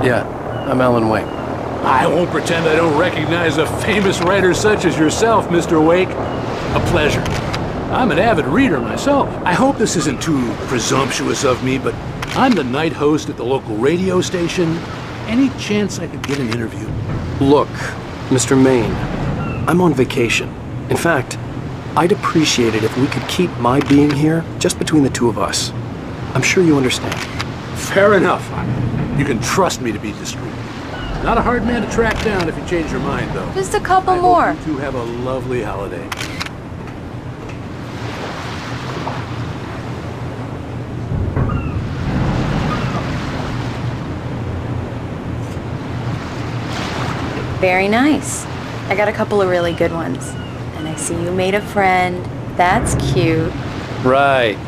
Yeah, I'm Alan Wake. I won't pretend I don't recognize a famous writer such as yourself, Mr. Wake. A pleasure. I'm an avid reader myself. I hope this isn't too presumptuous of me, but I'm the night host at the local radio station. Any chance I could get an interview? Look, Mr. Maine, I'm on vacation. In fact, I'd appreciate it if we could keep my being here just between the two of us. I'm sure you understand. Fair enough. You can trust me to be discreet. Not a hard man to track down if you change your mind, though. Just a couple more. I hope you two have a lovely holiday. Very nice. I got a couple of really good ones. And I see you made a friend. That's cute. Right.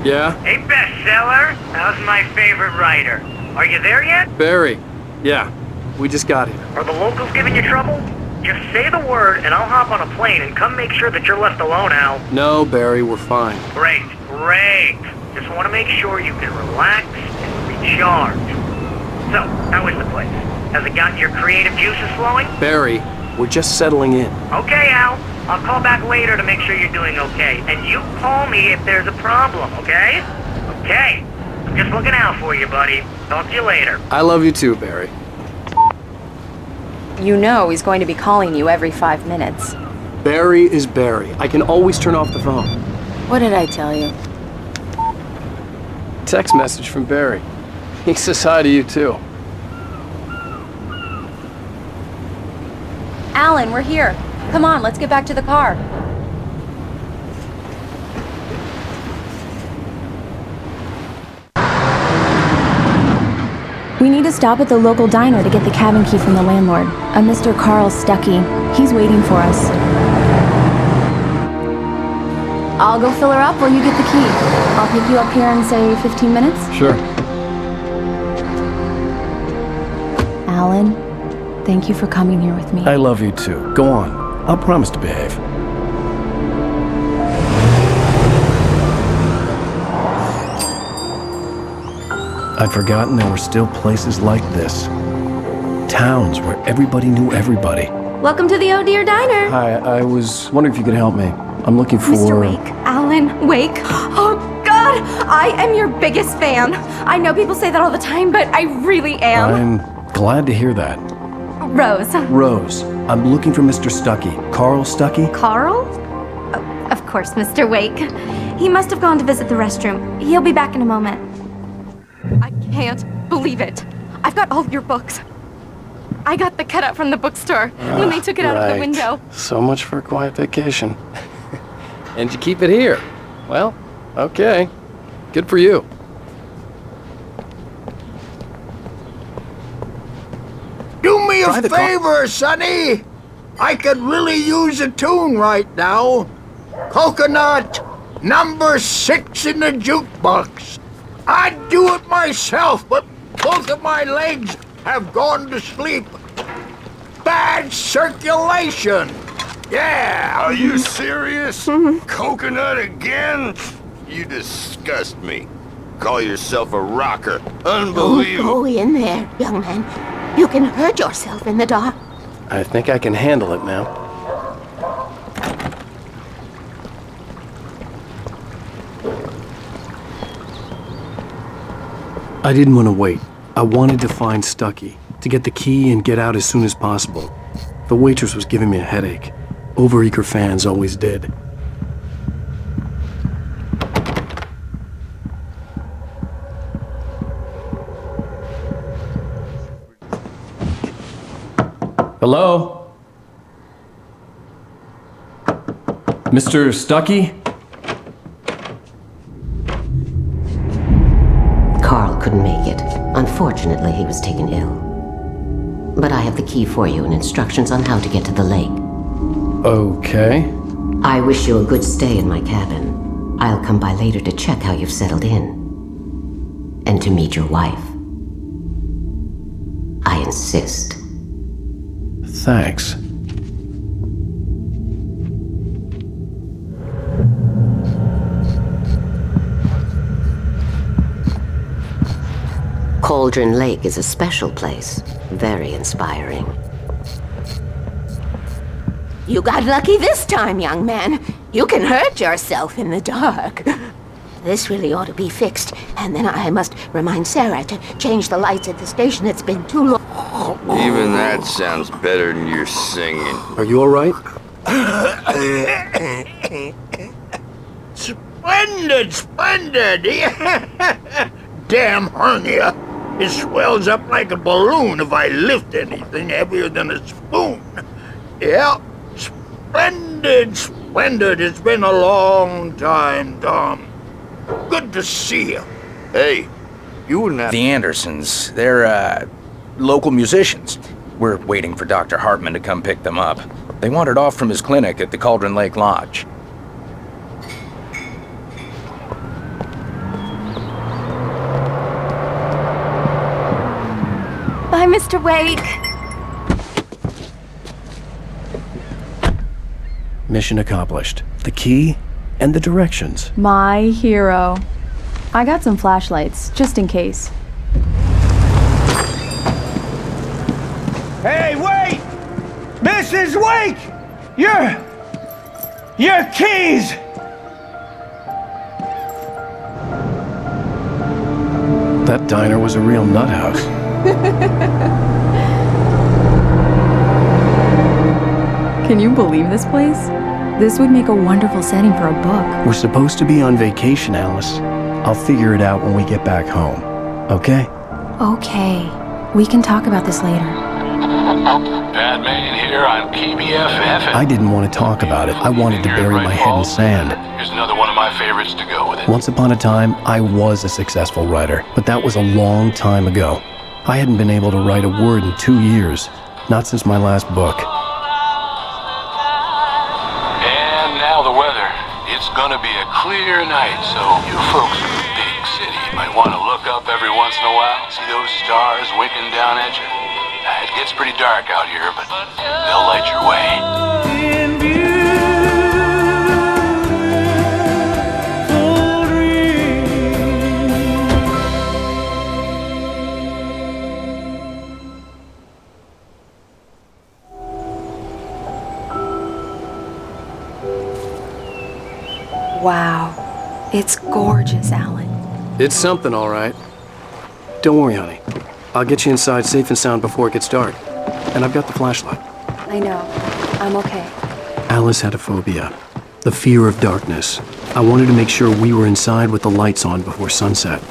Yeah? Hey, bestseller. How's my favorite writer? Are you there yet? Barry. Yeah, we just got here. Are the locals giving you trouble? Just say the word and I'll hop on a plane and come make sure that you're left alone, Al. No, Barry, we're fine. Great. Just want to make sure you can relax and recharge. So, how is the place? Has it gotten your creative juices flowing? Barry, we're just settling in. Okay, Al. I'll call back later to make sure you're doing okay. And you call me if there's a problem, okay? Okay. I'm just looking out for you, buddy. Talk to you later. I love you too, Barry. You know he's going to be calling you every 5 minutes. Barry is Barry. I can always turn off the phone. What did I tell you? Text message from Barry. He says hi to you too. Alan, we're here. Come on, let's get back to the car. We need to stop at the local diner to get the cabin key from the landlord, a Mr. Carl Stuckey. He's waiting for us. I'll go fill her up while you get the key. I'll pick you up here in, say, 15 minutes? Sure. Alan, thank you for coming here with me. I love you too. Go on. I'll promise to behave. I'd forgotten there were still places like this. Towns where everybody knew everybody. Welcome to the Oh Dear Diner. Hi, I was wondering if you could help me. I'm looking for... Mr. Wake. Alan Wake. Oh, God! I am your biggest fan. I know people say that all the time, but I really am. I'm glad to hear that. Rose. Rose, I'm looking for Mr. Stuckey. Carl Stuckey? Carl? Oh, of course, Mr. Wake. He must have gone to visit the restroom. He'll be back in a moment. I can't believe it. I've got all your books. I got the cutout from the bookstore when they took it out of the window. So much for a quiet vacation. And you keep it here. Well, okay. Good for you. Do me a favor, Sonny. I could really use a tune right now. Coconut, number 6 in the jukebox. I'd do it myself, but both of my legs have gone to sleep. Bad circulation. Yeah. Are you serious? Coconut again? You disgust me. Call yourself a rocker. Unbelievable. Don't go in there, young man. You can hurt yourself in the dark. I think I can handle it now. I didn't want to wait. I wanted to find Stuckey, to get the key and get out as soon as possible. The waitress was giving me a headache. Overeager fans always did. Hello? Mr. Stuckey? Carl couldn't make it. Unfortunately, he was taken ill. But I have the key for you and instructions on how to get to the lake. Okay. I wish you a good stay in my cabin. I'll come by later to check how you've settled in. And to meet your wife. I insist. Thanks. Cauldron Lake is a special place. Very inspiring. You got lucky this time, young man. You can hurt yourself in the dark. This really ought to be fixed, and then I must remind Sarah to change the lights at the station. It's been too long. Even that sounds better than your singing. Are you all right? Splendid, splendid! Damn hernia. It swells up like a balloon if I lift anything heavier than a spoon. Yeah, splendid, splendid. It's been a long time, Tom. Good to see you. Hey, you wouldn't have... The Andersons, they're, local musicians. We're waiting for Dr. Hartman to come pick them up. They wandered off from his clinic at the Cauldron Lake Lodge. Bye, Mr. Wake. Mission accomplished. The key and the directions. My hero. I got some flashlights, just in case. Hey, wait! Mrs. Wake! Your keys! That diner was a real nut house. Can you believe this place? This would make a wonderful setting for a book. We're supposed to be on vacation, Alice. I'll figure it out when we get back home. Okay? Okay. We can talk about this later. Bad man here on KBFF. I didn't want to talk about it. I wanted to bury my head in sand. Here's another one of my favorites to go with it. Once upon a time, I was a successful writer, but that was a long time ago. I hadn't been able to write a word in 2 years. Not since my last book. And now the weather. It's gonna be a clear night, so you folks in the big city might want to look up every once in a while. See those stars winking down at you? It gets pretty dark out here, but they'll light your way. Wow. It's gorgeous, Alan. It's something, all right. Don't worry, honey. I'll get you inside safe and sound before it gets dark. And I've got the flashlight. I know. I'm okay. Alice had a phobia. The fear of darkness. I wanted to make sure we were inside with the lights on before sunset.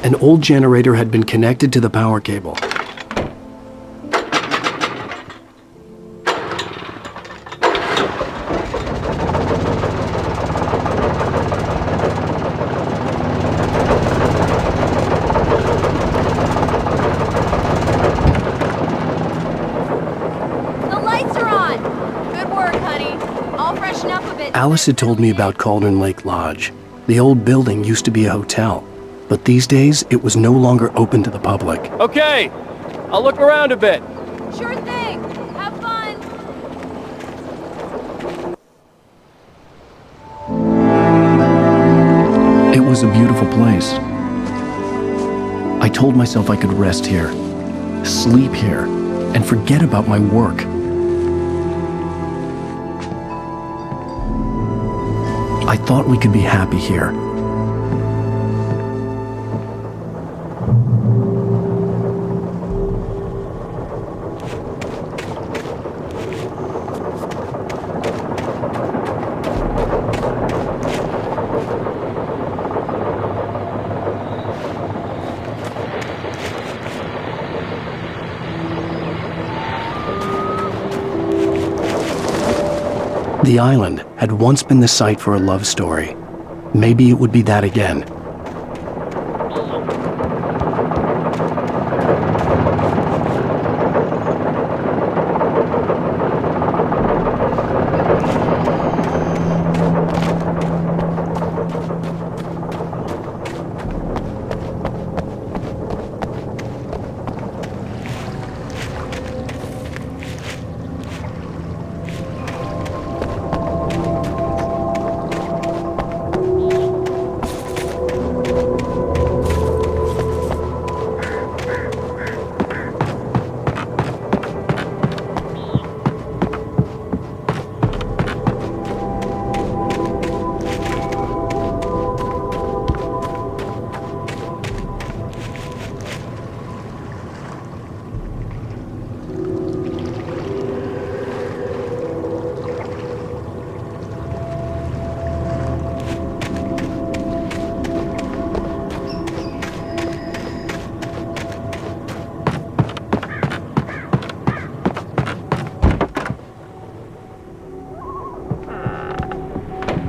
An old generator had been connected to the power cable. The lights are on. Good work, honey. I'll freshen up a bit. Alice had told me about Cauldron Lake Lodge. The old building used to be a hotel, but these days it was no longer open to the public. Okay, I'll look around a bit. Sure thing. Have fun. It was a beautiful place. I told myself I could rest here, sleep here, and forget about my work. I thought we could be happy here. The island had once been the site for a love story. Maybe it would be that again.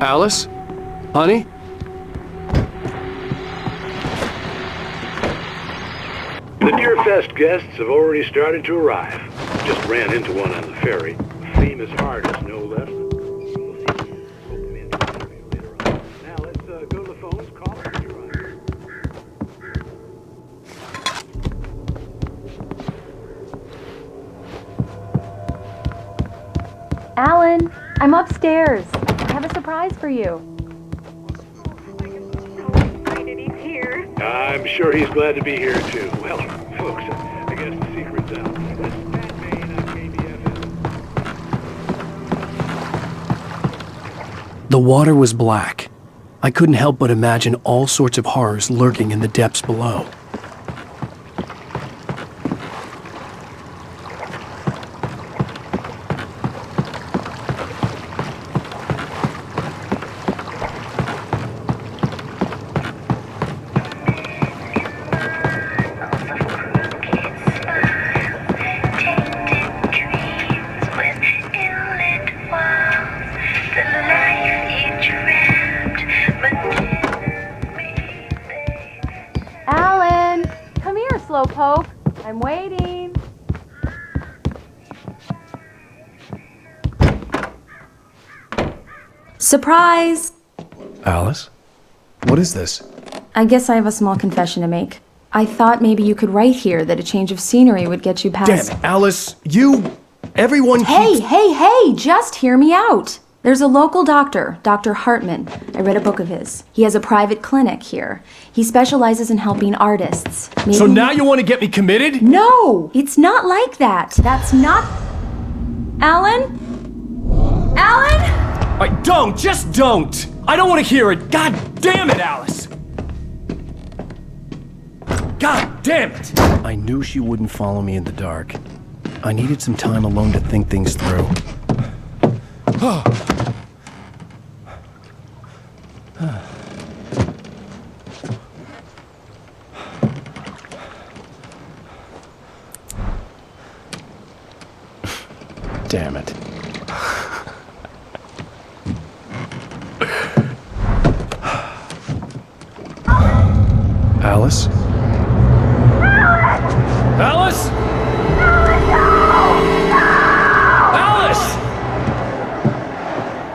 Alice? Honey? The Deerfest guests have already started to arrive. Just ran into one on the ferry. Famous artist, no less. Now let's go to the phones, call her. Alan, I'm upstairs. I have a surprise for you. I'm sure he's glad to be here, too. Well, folks, I guess the secret's out. This is Pat Maine on KBFM. The water was black. I couldn't help but imagine all sorts of horrors lurking in the depths below. Alan, come here, Slowpoke. I'm waiting. Surprise! Alice? What is this? I guess I have a small confession to make. I thought maybe you could write here that a change of scenery would get you past— Damn it, Alice! Everyone Hey, just hear me out. There's a local doctor, Dr. Hartman. I read a book of his. He has a private clinic here. He specializes in helping artists. So now you want to get me committed? No, it's not like that. That's not— Alan? Alan? Just don't! I don't want to hear it! God damn it, Alice! God damn it! I knew she wouldn't follow me in the dark. I needed some time alone to think things through. Damn it. Alice? Alice? Alice!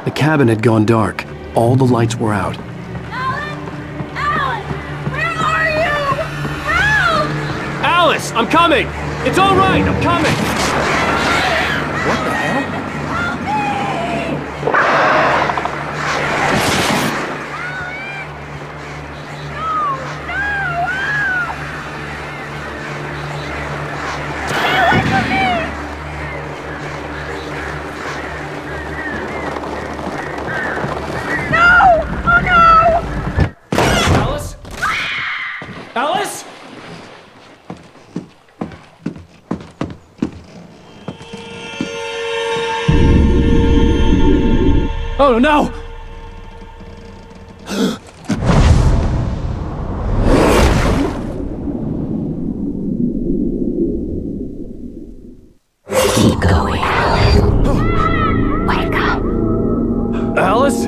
The cabin had gone dark. All the lights were out. Alice, I'm coming! It's all right, I'm coming! What the hell? Alice? Alice? Oh no! Keep going. Wake up. Alice?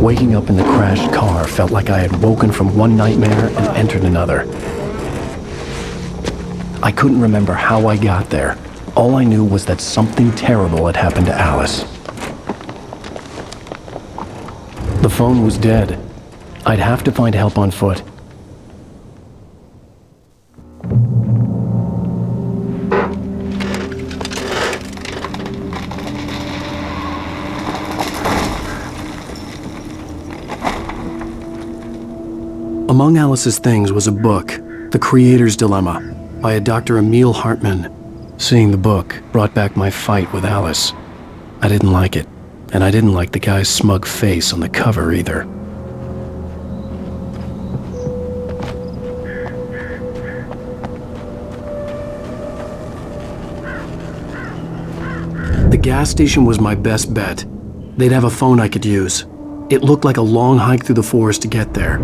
Waking up in the crashed car felt like I had woken from one nightmare and entered another. I couldn't remember how I got there. All I knew was that something terrible had happened to Alice. The phone was dead. I'd have to find help on foot. Among Alice's things was a book, The Creator's Dilemma, by a Dr. Emil Hartman. Seeing the book brought back my fight with Alice. I didn't like it, and I didn't like the guy's smug face on the cover either. The gas station was my best bet. They'd have a phone I could use. It looked like a long hike through the forest to get there.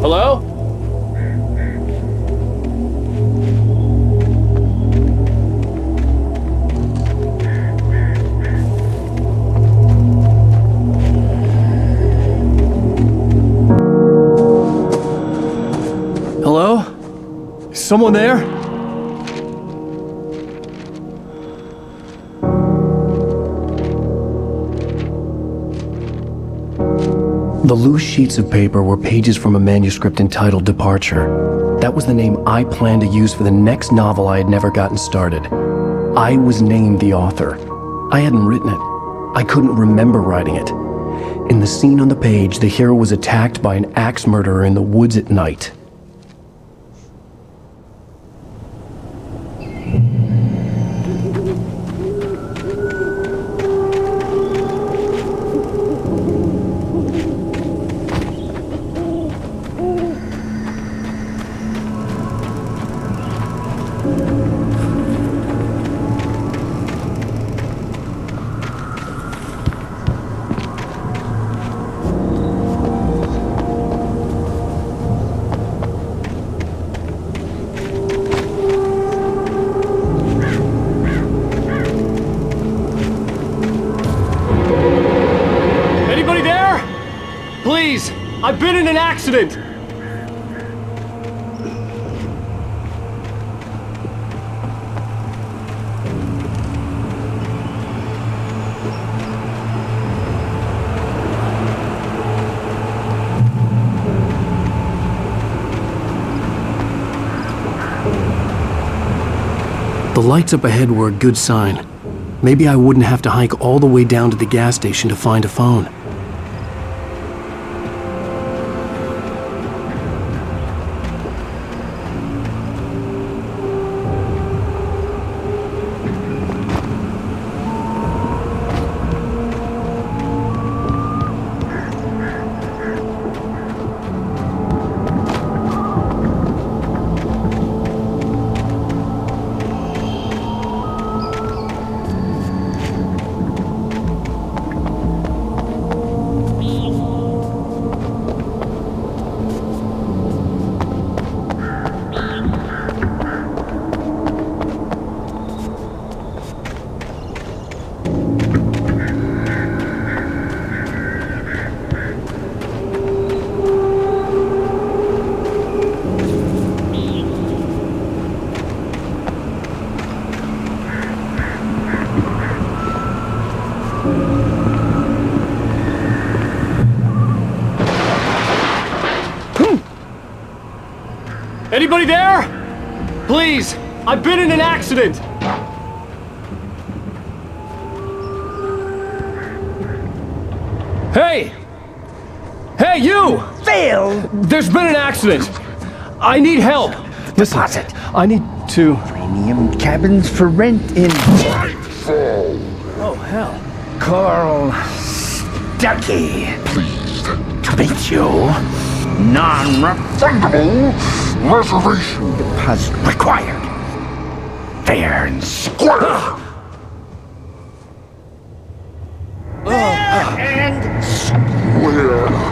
Hello? Hello? Is someone there? The loose sheets of paper were pages from a manuscript entitled Departure. That was the name I planned to use for the next novel I had never gotten started. I was named the author. I hadn't written it. I couldn't remember writing it. In the scene on the page, the hero was attacked by an axe murderer in the woods at night. Anybody there? Please, I've been in an accident. The lights up ahead were a good sign. Maybe I wouldn't have to hike all the way down to the gas station to find a phone. Anybody there? Please, I've been in an accident. Hey! Hey, you! Phil! There's been an accident. I need help. Listen, I need to... Premium cabins for rent in... Oh, hell. Carl Stuckey. Pleased to meet you. Non-refundable reservation deposit required. Fair and square. And square.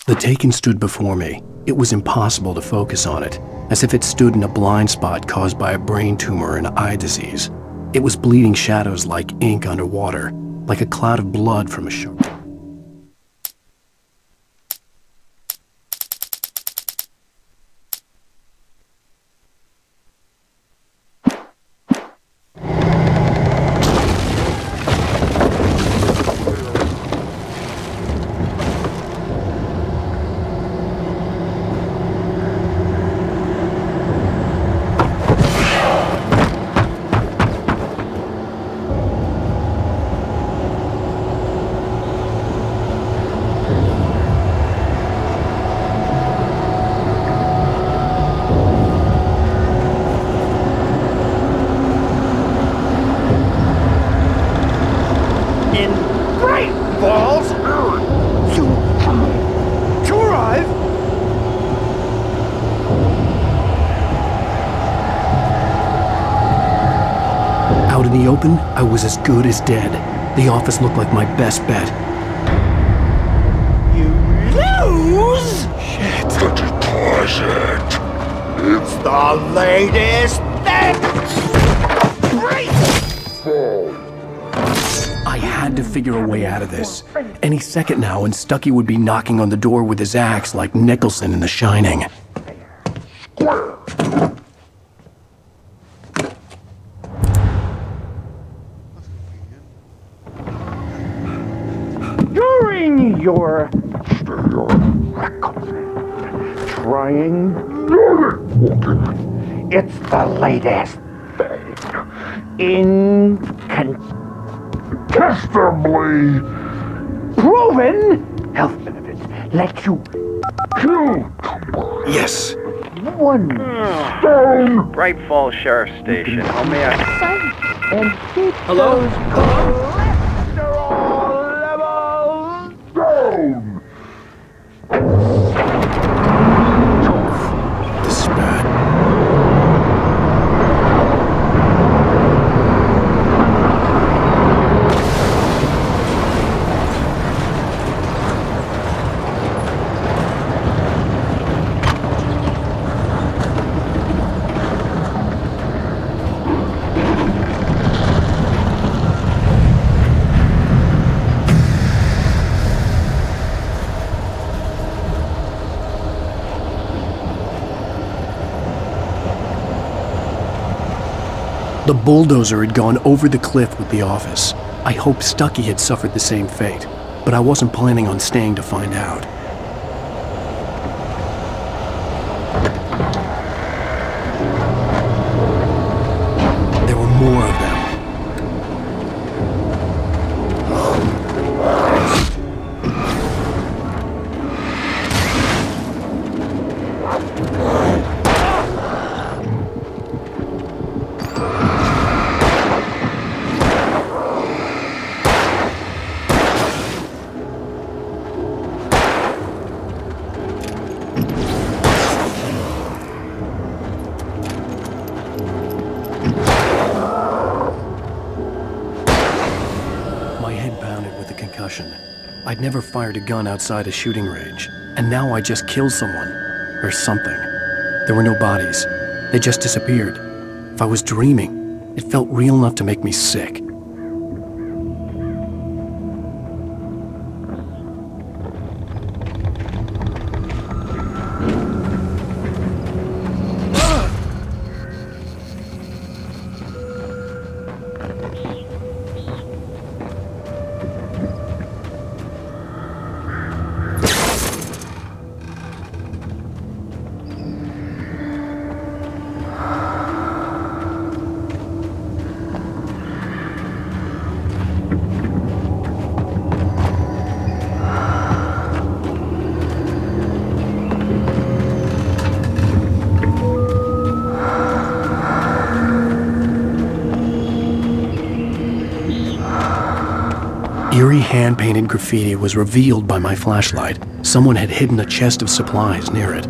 The Taken stood before me. It was impossible to focus on it, as if it stood in a blind spot caused by a brain tumor and eye disease. It was bleeding shadows like ink underwater, like a cloud of blood from a shark. Out in the open, I was as good as dead. The office looked like my best bet. You lose? Shit. Deposit. It's the latest thing! I had to figure a way out of this. Any second now, and Stucky would be knocking on the door with his axe like Nicholson in The Shining. During your trying it's the latest thing. Incontestably proven health benefits let you kill Yes. one stone. Bright Falls Sheriff Station. How may I? And keep Hello? those cholesterol levels down. This is bad. The bulldozer had gone over the cliff with the office. I hoped Stucky had suffered the same fate, but I wasn't planning on staying to find out. There were more of them. I'd never fired a gun outside a shooting range, and now I just killed someone. Or something. There were no bodies. They just disappeared. If I was dreaming, it felt real enough to make me sick. Eerie hand-painted graffiti was revealed by my flashlight. Someone had hidden a chest of supplies near it.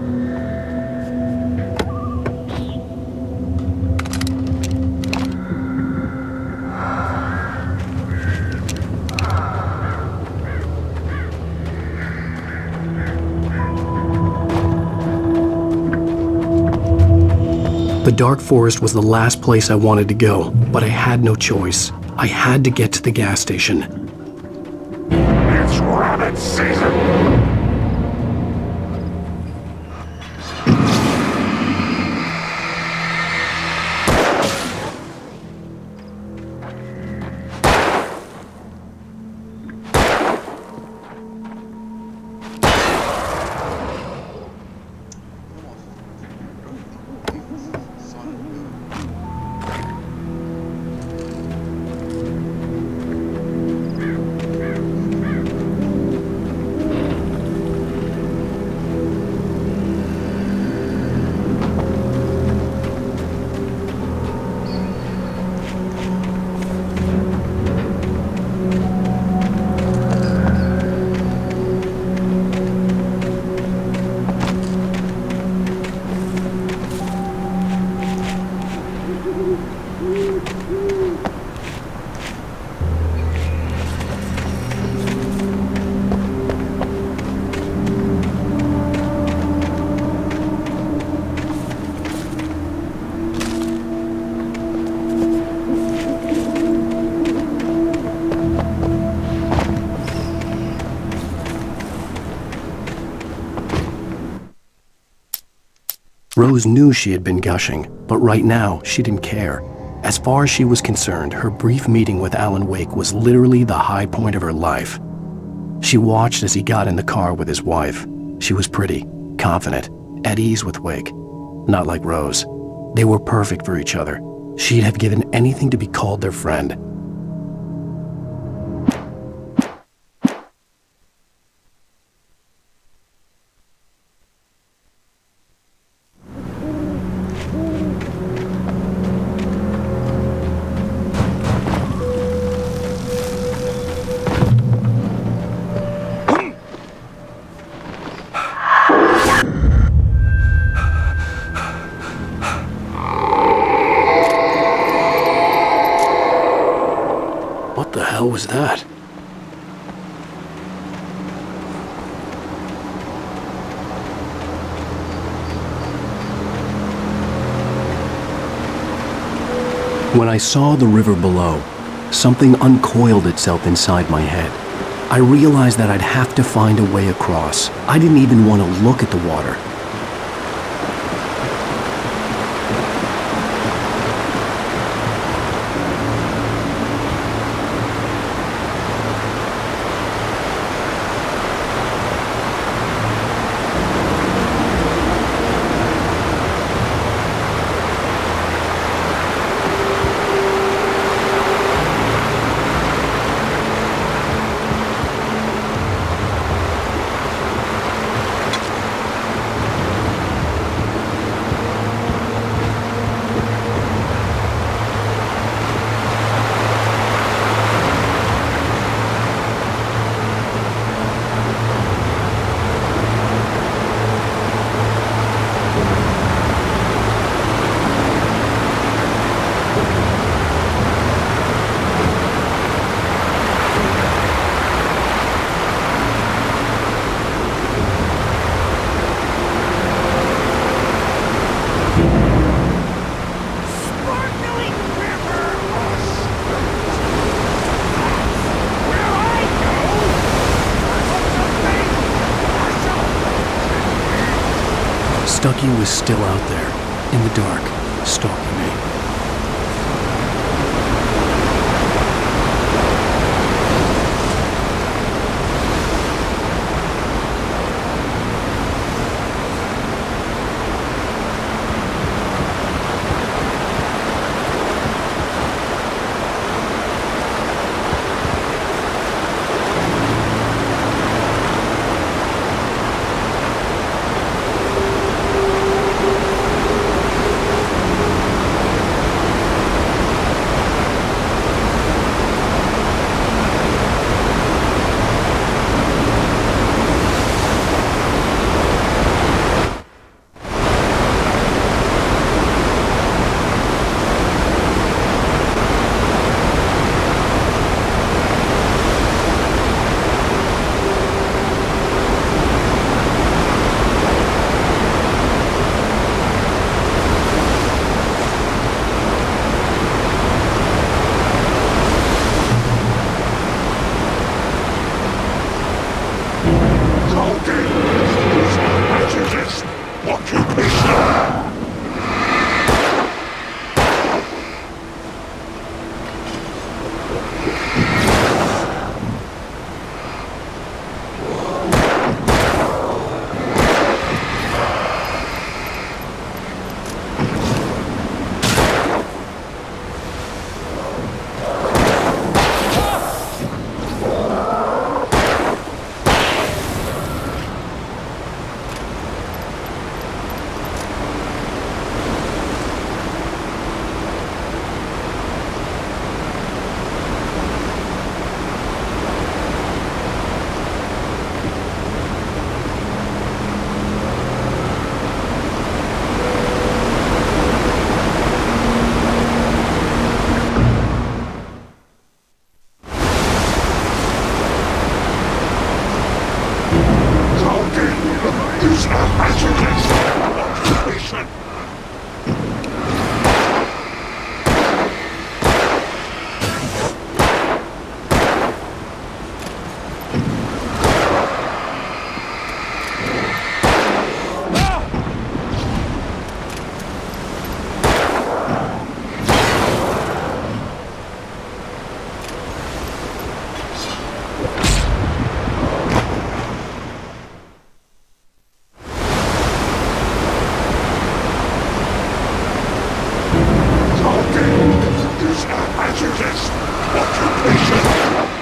The dark forest was the last place I wanted to go, but I had no choice. I had to get to the gas station. It's rabbit season. Rose knew she had been gushing, but right now she didn't care. As far as she was concerned, her brief meeting with Alan Wake was literally the high point of her life. She watched as he got in the car with his wife. She was pretty, confident, at ease with Wake. Not like Rose. They were perfect for each other. She'd have given anything to be called their friend. What the hell was that? When I saw the river below, something uncoiled itself inside my head. I realized that I'd have to find a way across. I didn't even want to look at the water. Stucky was still out there, in the dark, stalking me. is a hazardous occupation.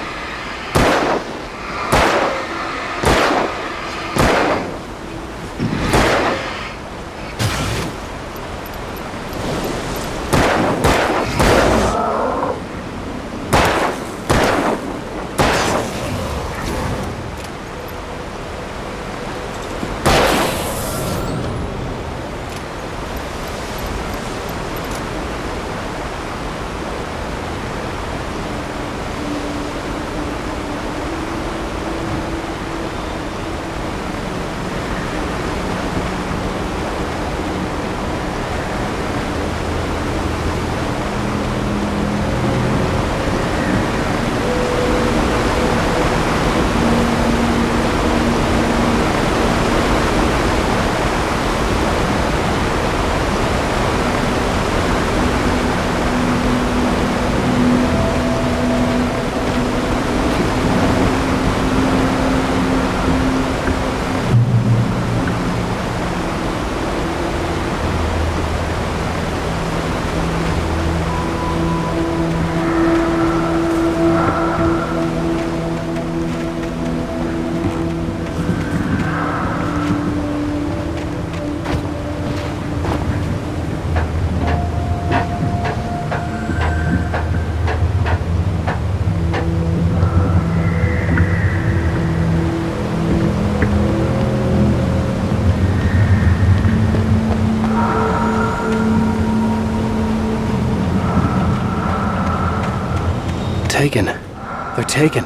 Taken. They're taken.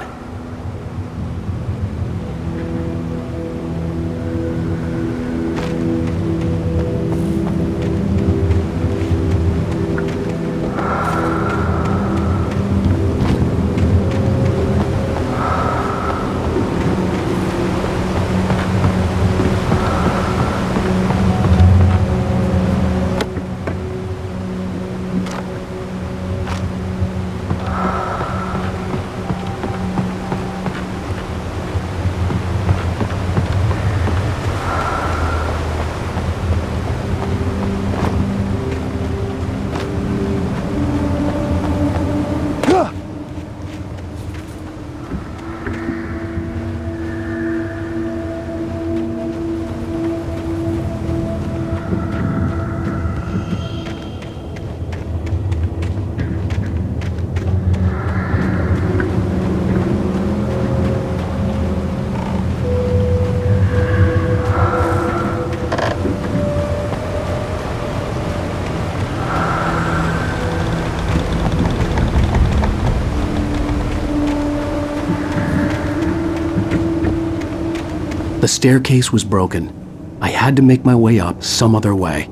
The staircase was broken. I had to make my way up some other way.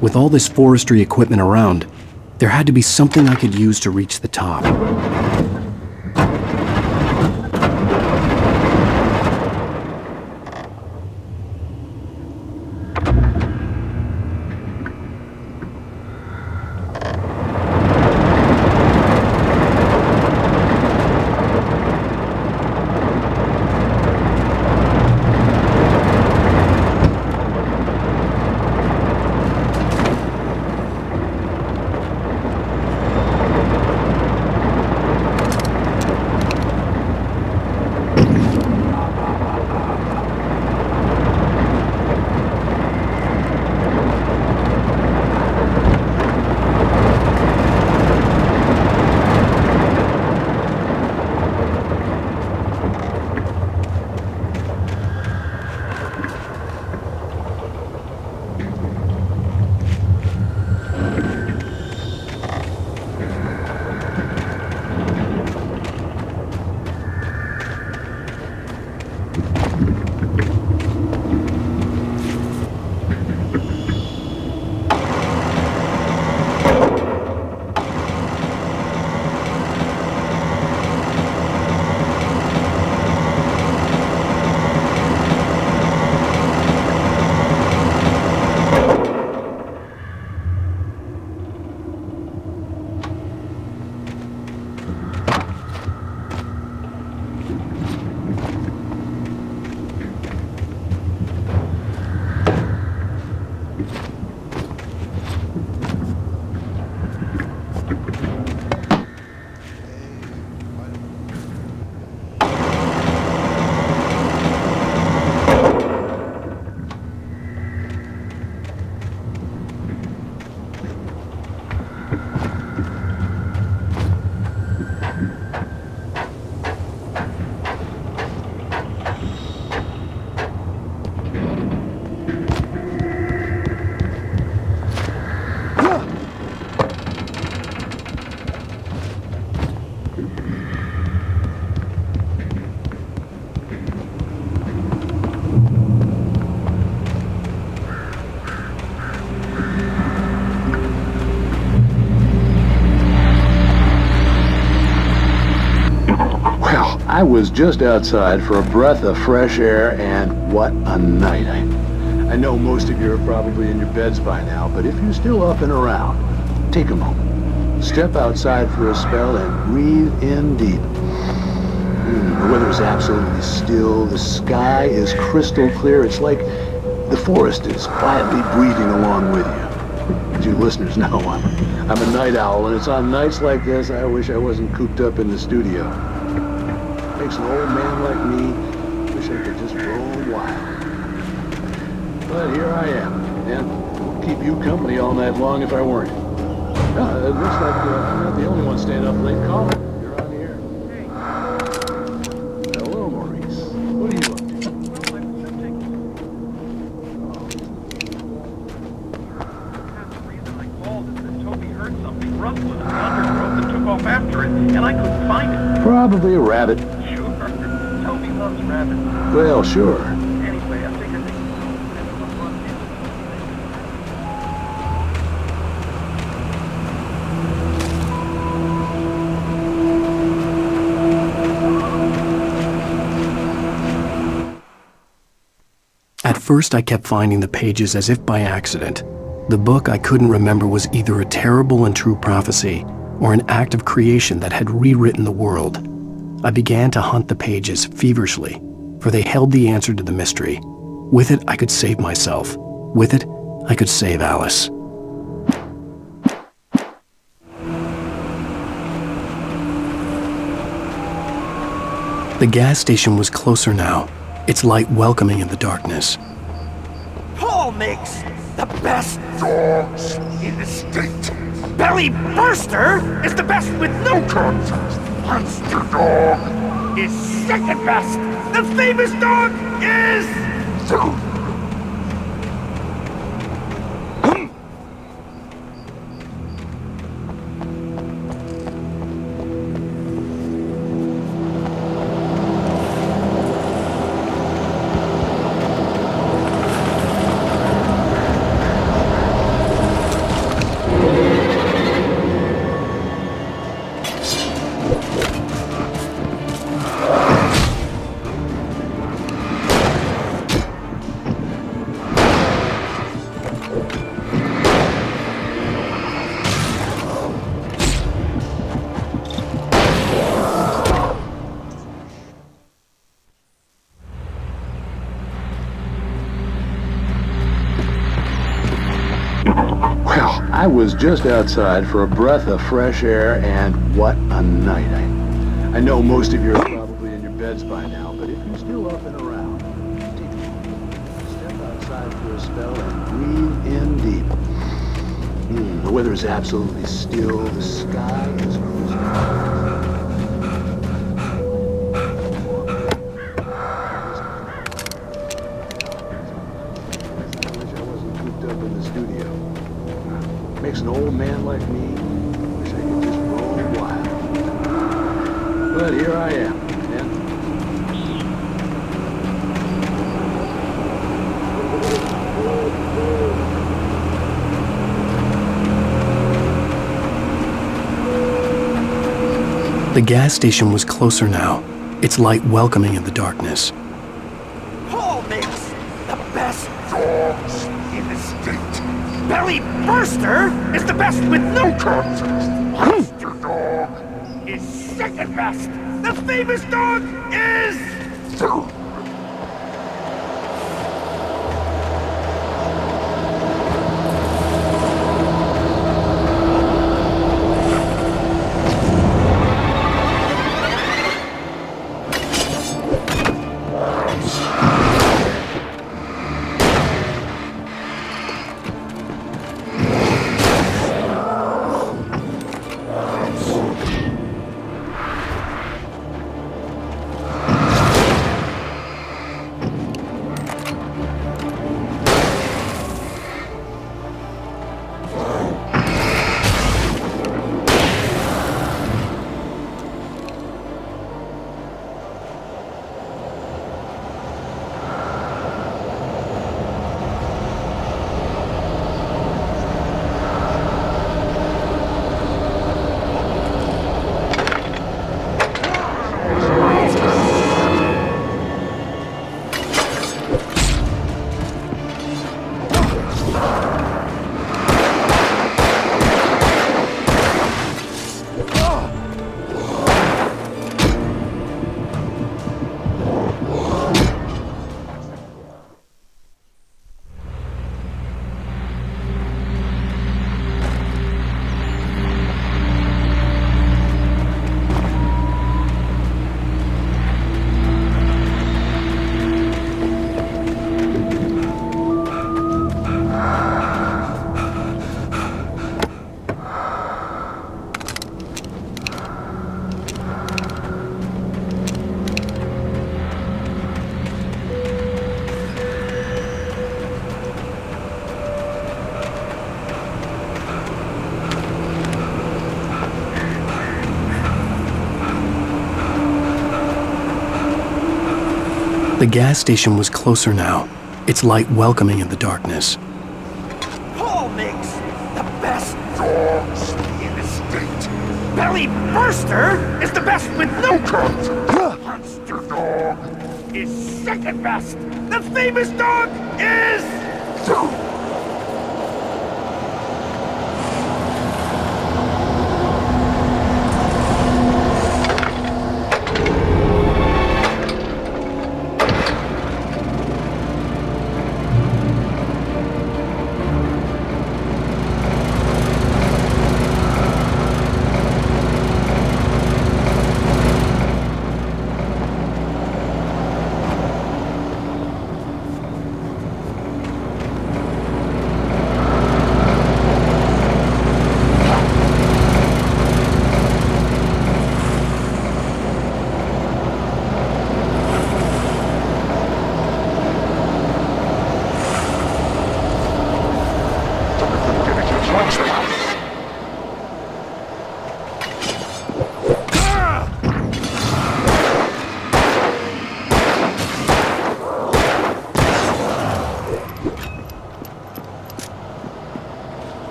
With all this forestry equipment around, there had to be something I could use to reach the top. I was just outside for a breath of fresh air, and what a night. I know most of you are probably in your beds by now, but if you're still up and around, take a moment. Step outside for a spell and breathe in deep. The weather is absolutely still. The sky is crystal clear. It's like the forest is quietly breathing along with you. As you listeners know, I'm a night owl, and it's on nights like this I wish I wasn't cooped up in the studio. Makes an old man like me wish I could just roam wild. But here I am, and would keep you company all night long if I weren't. It looks like I'm not the only one staying up late calling. You're on here. Hello, Maurice. What are you up to? The reason I called is that Toby heard something rustle in the undergrowth and took off after it, and I couldn't find it. Probably a rabbit. Sure. Toby loves rabbits. Well, sure. Anyway, I figured they... At first, I kept finding the pages as if by accident. The book I couldn't remember was either a terrible and true prophecy or an act of creation that had rewritten the world. I began to hunt the pages feverishly, for they held the answer to the mystery. With it, I could save myself. With it, I could save Alice. The gas station was closer now, its light welcoming in the darkness. Paul makes the best dogs in the state. Belly Burster is the best with no contest. Monster Dog is second best. The famous dog is... I was just outside for a breath of fresh air, and what a night. I know most of you are probably in your beds by now, but if you're still up and around, step outside for a spell and breathe in deep. The weather is absolutely still. The sky is crystal. Makes an old man like me wish I could just roam wild. But here I am, The gas station was closer now, its light welcoming in the darkness. Paul makes the best dogs in the state. Belly Burster is the best with no contest. Monster Dog is second best. The famous dog is... The gas station was closer now, its light welcoming in the darkness. Paul makes the best dogs in the state. Belly Burster is the best with no cuts. Monster Dog is second best. The famous dog is...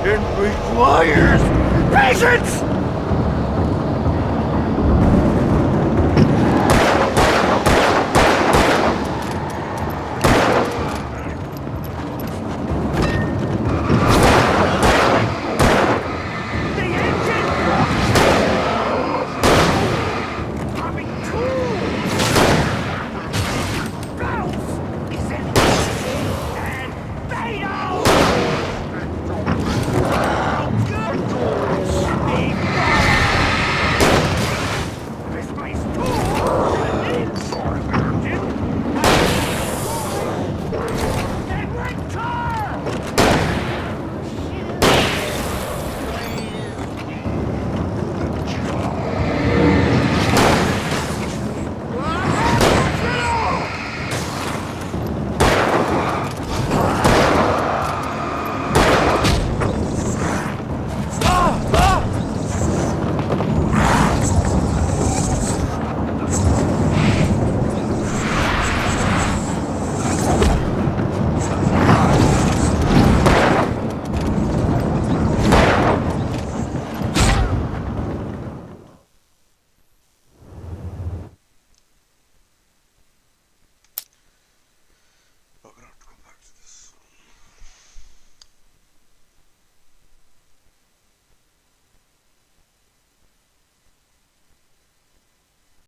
It requires patience!